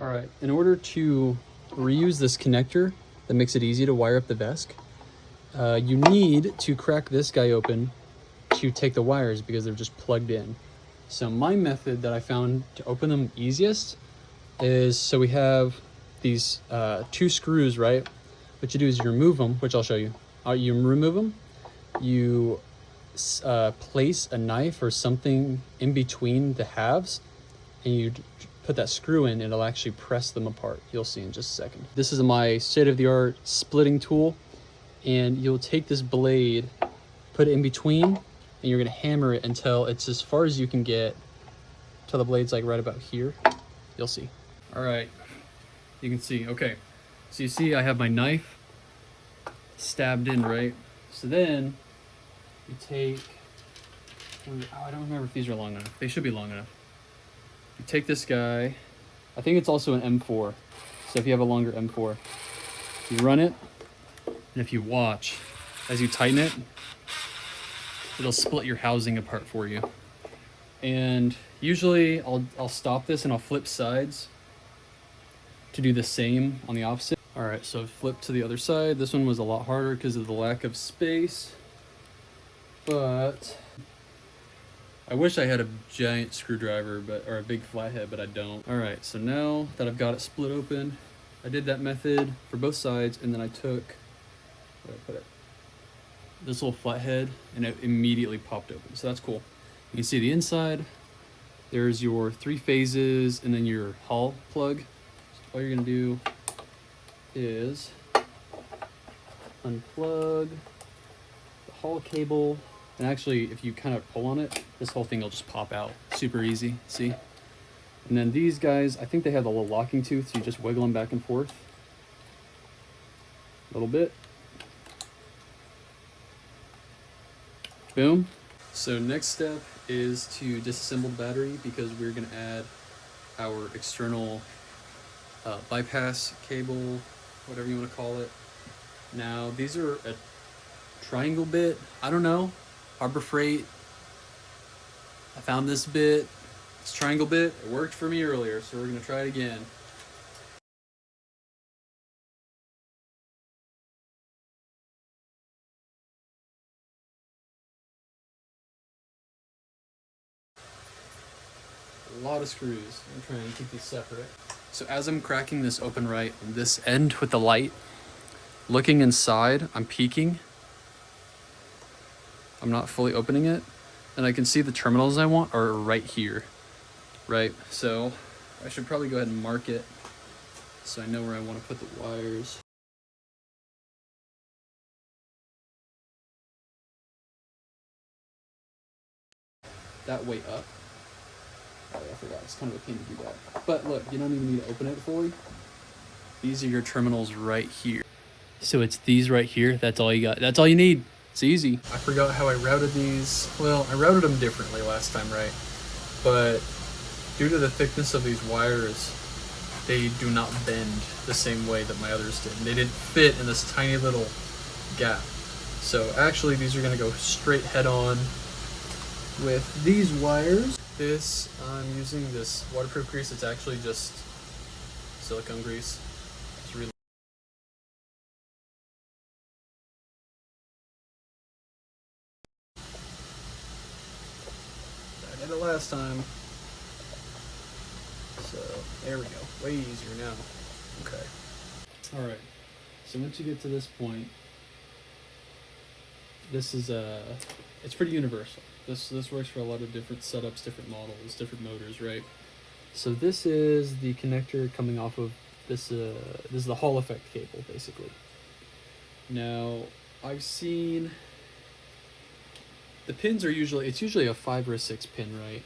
All right, in order to reuse this connector that makes it easy to wire up the VESC, you need to crack this guy open to take the wires because they're just plugged in. So my method that I found to open them easiest is, so we have these 2 screws, right? What you do is you remove them, which I'll show you. You remove them, you place a knife or something in between the halves, and you put that screw in, and it'll actually press them apart. You'll see in just a second. This is my state-of-the-art splitting tool, and you'll take this blade, put it in between, and you're gonna hammer it until it's as far as you can get, till the blade's like right about here. You'll see. All right, you can see, okay. So you see I have my knife stabbed in, right? So then you take, I don't remember if these are long enough. They should be long enough. You take this guy, I think it's also an M4. So if you have a longer M4, you run it, and if you watch, as you tighten it, it'll split your housing apart for you. And usually I'll stop this and I'll flip sides to do the same on the opposite. All right, so flip to the other side. This one was a lot harder because of the lack of space, but I wish I had a giant screwdriver, or a big flathead, but I don't. All right, so now that I've got it split open, I did that method for both sides, and then I took, where did I put it? This little flathead, and it immediately popped open, so that's cool. You can see the inside. There's your 3 phases, and then your Hall plug. So all you're gonna do is unplug the Hall cable. And actually, if you kind of pull on it, this whole thing will just pop out. Super easy, see? And then these guys, I think they have a little locking tooth, so you just wiggle them back and forth a little bit. Boom. So next step is to disassemble the battery, because we're gonna add our external bypass cable, whatever you wanna call it. Now, these are a triangle bit, I don't know. Harbor Freight, I found this bit, it's triangle bit, it worked for me earlier, so we're gonna try it again. A lot of screws, I'm trying to keep these separate. So as I'm cracking this open right on this end with the light, looking inside, I'm peeking. I'm not fully opening it, and I can see the terminals I want are right here, right? So I should probably go ahead and mark it so I know where I want to put the wires. That way up. Oh, I forgot, it's kind of a pain to do that. But look, you don't even need to open it fully. These are your terminals right here. So it's these right here, that's all you got. That's all you need. It's easy. I forgot how I routed these. Well, I routed them differently last time, right? But due to the thickness of these wires, they do not bend the same way that my others did. They didn't fit in this tiny little gap. So actually these are gonna go straight head on with these wires. This, I'm using this waterproof grease. It's actually just silicone grease. It's really I did it last time. So there we go. Way easier now. Okay. All right. So once you get to this point, this is it's pretty universal. This works for a lot of different setups, different models, different motors, right? So this is the connector coming off of this. This is the Hall effect cable, basically. Now, I've seen the pins are usually a 5 or a 6 pin, right?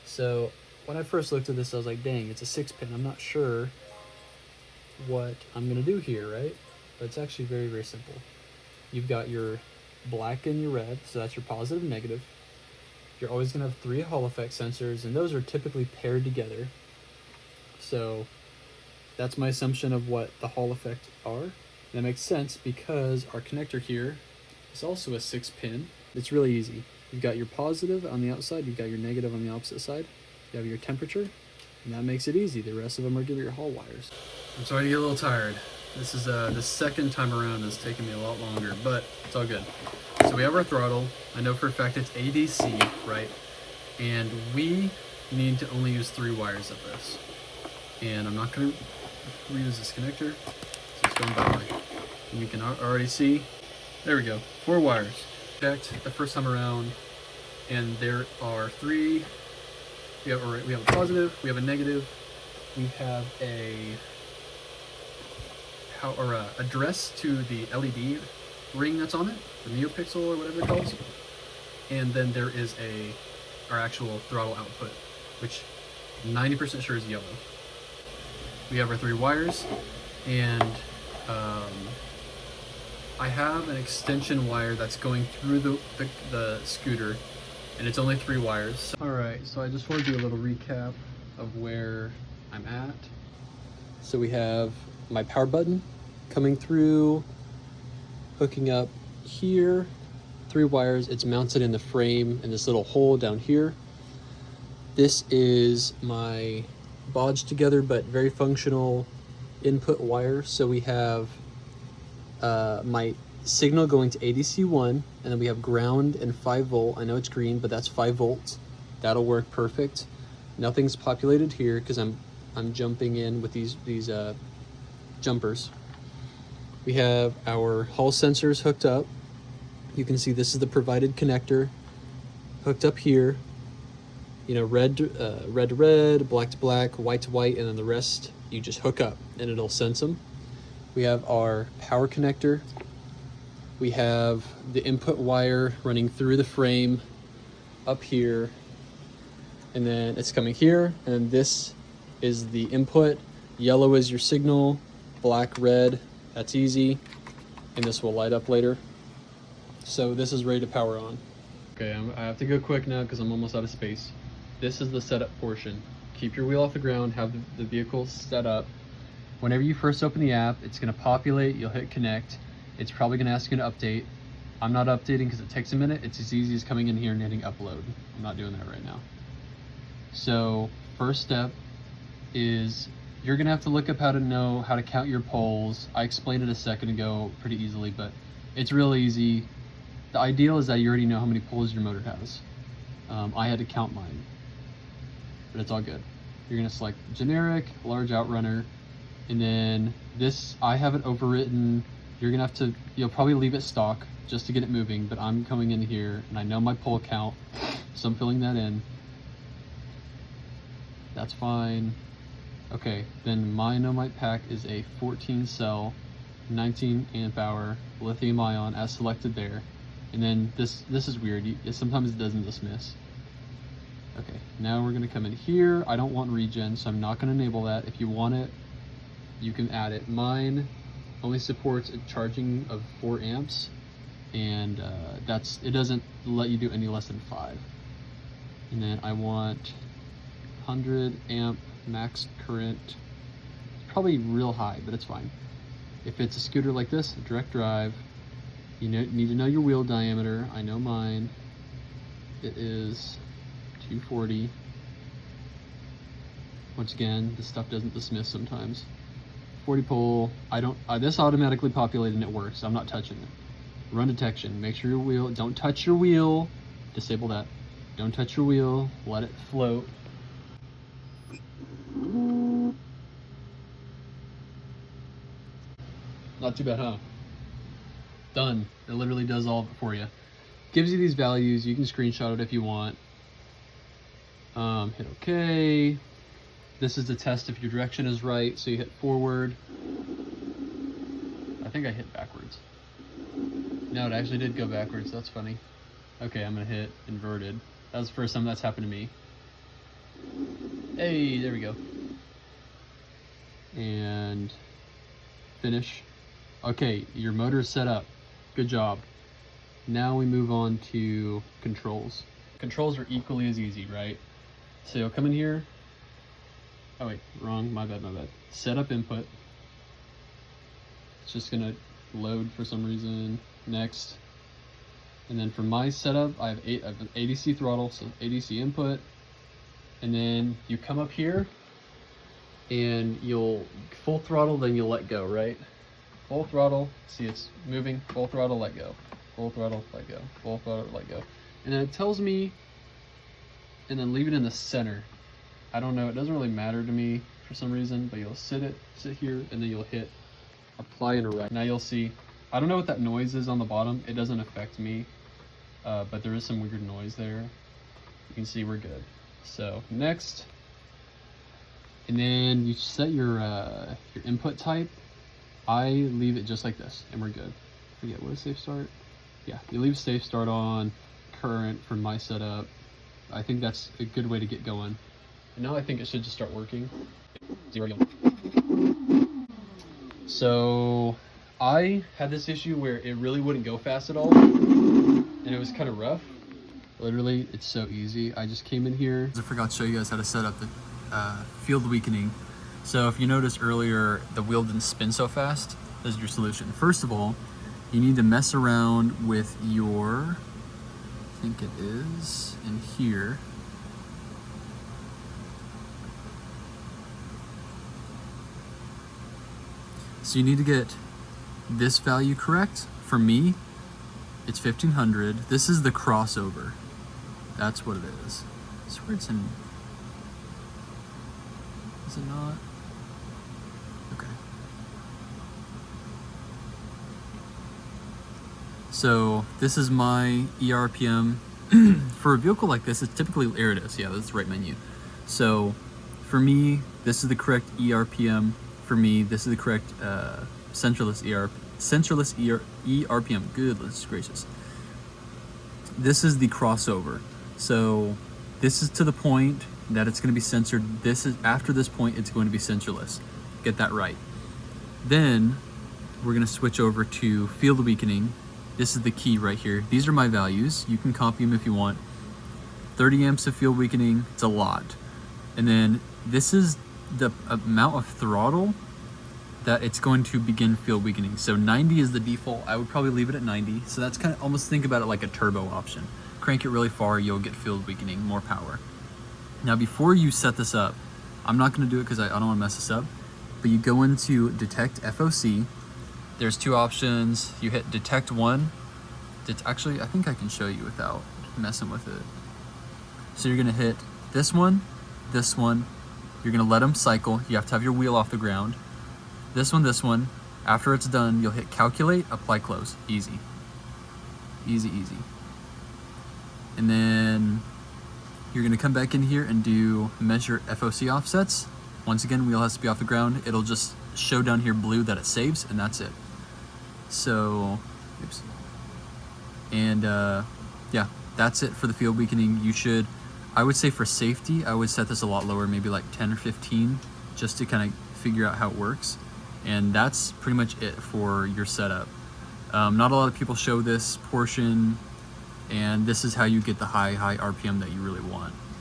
So when I first looked at this, I was like, dang, it's a 6 pin. I'm not sure what I'm gonna do here, right? But it's actually very, very simple. You've got your black and your red, so that's your positive and negative. You're always gonna have 3 Hall effect sensors, and those are typically paired together. So that's my assumption of what the Hall effect are. That makes sense because our connector here is also a 6 pin. It's really easy. You've got your positive on the outside, you've got your negative on the opposite side. You have your temperature, And that makes it easy. The rest of them are give your hall wires. I'm starting to get a little tired. This is the second time around. It's taking me a lot longer, but it's all good. So we have our throttle. I know for a fact it's ADC, right? And we need to only use 3 wires of this. And I'm not going to reuse this connector, so it's going by. And you can already see, there we go, 4 wires. Checked the first time around, and there are 3. We have a positive, we have a negative, we have a address to the LED ring that's on it, the NeoPixel or whatever it calls. And then there is our actual throttle output, which 90% sure is yellow. We have our 3 wires, and I have an extension wire that's going through the scooter, and it's only 3 wires. Alright, so I just want to do a little recap of where I'm at. So we have my power button coming through, hooking up here, 3 wires. It's mounted in the frame in this little hole down here. This is my bodged together but very functional input wire. So we have my signal going to ADC1, and then we have ground and 5 volt. I know it's green, but that's 5 volts. That'll work perfect. Nothing's populated here because I'm jumping in with these jumpers. We have our Hall sensors hooked up. You can see this is the provided connector hooked up here. You know, red to red, black to black, white to white, and then the rest you just hook up and it'll sense them. We have our power connector. We have the input wire running through the frame up here, and then it's coming here, and this is the input. Yellow is your signal, black, red, that's easy, and this will light up later. So this is ready to power on. Okay, I have to go quick now because I'm almost out of space. This is the setup portion. Keep your wheel off the ground, have the vehicle set up. Whenever you first open the app, it's gonna populate, you'll hit connect. It's probably gonna ask you to update. I'm not updating because it takes a minute. It's as easy as coming in here and hitting upload. I'm not doing that right now. So first step is you're gonna have to look up how to count your poles. I explained it a second ago pretty easily, but it's really easy. The ideal is that you already know how many poles your motor has. I had to count mine, but it's all good. You're gonna select generic, large outrunner, and then this, I have it overwritten. You'll probably leave it stock just to get it moving, but I'm coming in here and I know my pole count, so I'm filling that in. That's fine. Okay, then my Nomite pack is a 14 cell, 19 amp hour lithium ion as selected there. And then this is weird, sometimes it doesn't dismiss. Okay, now we're gonna come in here. I don't want regen, so I'm not gonna enable that. If you want it, you can add it. Mine only supports a charging of 4 amps, and it doesn't let you do any less than 5. And then I want 100 amp max current. It's probably real high, but it's fine. If it's a scooter like this, direct drive, you need to know your wheel diameter. I know mine. It is 240. Once again, this stuff doesn't dismiss sometimes. 40 pole. This automatically populated and it works. I'm not touching it. Run detection. Make sure your wheel. Don't touch your wheel. Disable that. Don't touch your wheel. Let it float. Not too bad, huh? Done. It literally does all of it for you. Gives you these values. You can screenshot it if you want. Hit OK. This is to test if your direction is right. So you hit forward. I think I hit backwards. No, it actually did go backwards. That's funny. Okay, I'm gonna hit inverted. That was the first time that's happened to me. Hey, there we go. And finish. Okay, your motor is set up. Good job. Now we move on to controls. Controls are equally as easy, right? So you'll come in here. Oh wait, wrong, my bad. Setup input. It's just gonna load for some reason. Next. And then for my setup, I have an ADC throttle, so ADC input. And then you come up here and you'll full throttle, then you'll let go, right? Full throttle, see it's moving, full throttle, let go. Full throttle, let go. Full throttle, let go. And then it tells me, and then leave it in the center. I don't know, it doesn't really matter to me for some reason, but you'll sit here, and then you'll hit apply and erect. Now you'll see, I don't know what that noise is on the bottom. It doesn't affect me, but there is some weird noise there. You can see we're good. So next, and then you set your input type. I leave it just like this, and we're good. Forget, what is safe start? Yeah, you leave safe start on, current for my setup. I think that's a good way to get going. And now I think it should just start working. 0 go. So I had this issue where it really wouldn't go fast at all, and it was kind of rough. Literally, it's so easy. I just came in here. I forgot to show you guys how to set up the field weakening. So if you noticed earlier, the wheel didn't spin so fast. This is your solution. First of all, you need to mess around with your, I think it is in here. So you need to get this value correct. For me, it's 1500. This is the crossover. That's what it is. I swear it's in, is it not? Okay. So this is my ERPM. For a vehicle like this, it's typically, there it is. Yeah, that's the right menu. So for me, this is the correct ERPM. For me, this is the correct centralist ERPM. Goodness gracious. This is the crossover. So this is to the point that it's going to be censored. This is, after this point, it's going to be centralist. Get that right. Then we're going to switch over to field weakening. This is the key right here. These are my values. You can copy them if you want. 30 amps of field weakening, it's a lot. And then this is the amount of throttle that it's going to begin field weakening. So 90 is the default. I would probably leave it at 90. So that's kind of, almost think about it like a turbo option. Crank it really far, you'll get field weakening, more power. Now before you set this up, I'm not going to do it because I don't want to mess this up, but you go into detect FOC. There's two options. You hit detect one. Actually, I think I can show you without messing with it. So you're going to hit this one. You're going to let them cycle. You have to have your wheel off the ground. This one. After it's done, you'll hit calculate, apply, close. Easy. Easy. And then you're going to come back in here and do measure FOC offsets. Once again, wheel has to be off the ground. It'll just show down here blue that it saves, and that's it. So, oops. And yeah, that's it for the field weakening. You should, I would say for safety, I would set this a lot lower, maybe like 10 or 15, just to kind of figure out how it works. And that's pretty much it for your setup. Not a lot of people show this portion, and this is how you get the high RPM that you really want.